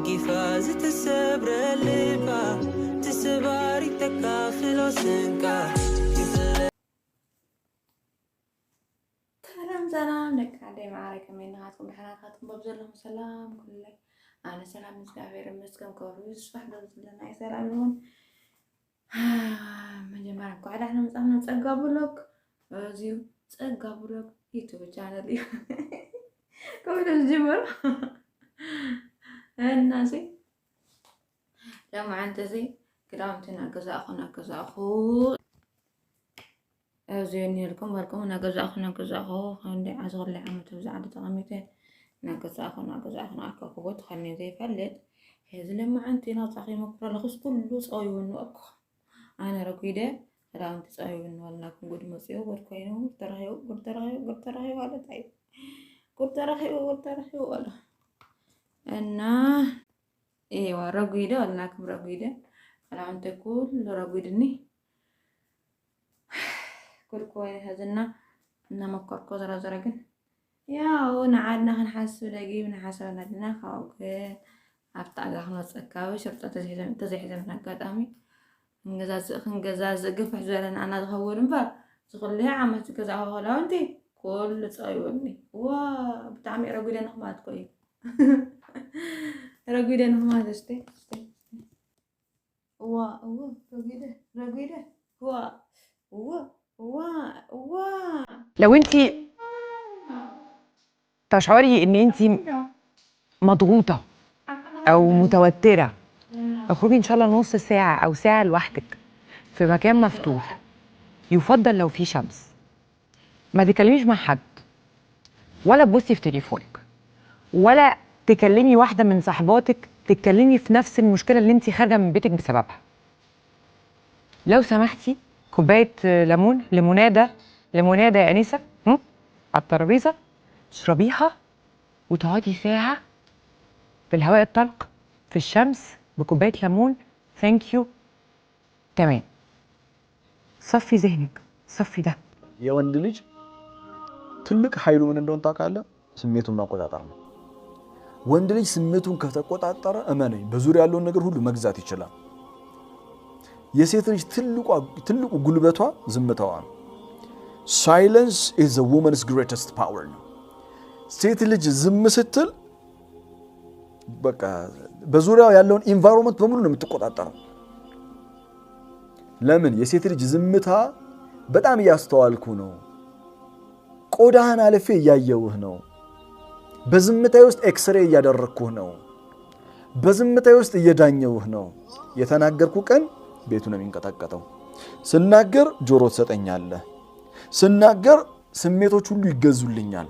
دقيفة زت السبر الليبا تسباري تكافلو سنكا سلام لك عندي معارك من هاتكم بحلقاتكم ببزلهم سلام كلك أنا سلام نسكافير مسكم كوروس فحدة لنا سلام لون مجمعكم على احنا مصامنا نتقابلوك زيو تقابلوك يوتيوب channel كل الجمر الناسي لما انت زي كلامتنا كذا اخو زين لكم انا كذا اخو عندي اصغر لي عم توزع تقاميتين نكذا اخو اكو خلني زي فلت هذا لما انت ناطخي مكر لخص كله صايون اكو انا ركيده لا انت صايون ولا كنت مسيو بركاينو ترهيو ولا طيب قلت رخي ولا انا ايوه رقيده ولا كم رقيده على انت كل رقيدني كل كوين هذنا انما كركو زرازركن يا ونعادنا نحس لاقي نحسب لنا اوكي افتح اخنا تسكاوي شرطه تزحزم نقاطامي نجازاز قفح زلنا انا دخورن با تخليها عملت كذا هلا انت كل تصايبني وا بتعمي رجل نخمات كوي رجل نخمات استي وا رجل وا لو انت تشعري ان انت مضغوطه او متوتره اخرجي ان شاء الله نص ساعه او ساعه لوحدك في مكان مفتوح، يفضل لو في شمس. ما تكلميش مع حد ولا تبصي في تليفونك ولا تكلمي واحده من صاحباتك تتكلمي في نفس المشكله اللي انت خارجه من بيتك بسببها. لو سمحتي كوبايه ليموناده يا انسه على الترابيزه، تشربيها وتقعدي ساعه في الهواء الطلق في الشمس بكوبايه ليمون. ثانك يو. تمام. صفي ذهنك، صفي ده. يا وند ልጅ ትልቅ ኃይሉ ምን እንደሆነ ታውቃለህ? ስሜቱን መቆጣጠር ነው። ወንድ ልጅ ስሜቱን ከተቆጣጠረ እመነኝ በዙሪያ ያለውን ነገር ሁሉ መግዛት ይችላል። የሴት ልጅ ትልቁ ጉልበቷ ዝምታዋ ነው። ሳይለንስ is a woman's greatest power ነው። ሴት ልጅ ዝም ስትል በቃ በዙሪያው ያለውን ኢንቫይሮንመንት በሙሉ ነው የምትቆጣጠረው። ለምን? የሴት ልጅ ዝምታ በጣም ያስተዋልኩ ነው። ቆዳህን አለፈ ያያየውህ ነው። በዝምታዬ ውስጥ ኤክስሬ ያደረኩህ ነው። በዝምታዬ ውስጥ እየዳኘውህ ነው። የተናገርኩ ቀን ቤቱ ነው የሚንቀጠቀጠው። ስናገር ጆሮ ተሰጠኛለህ። ስናገር ስሜቶች ሁሉ ይገዙልኛል።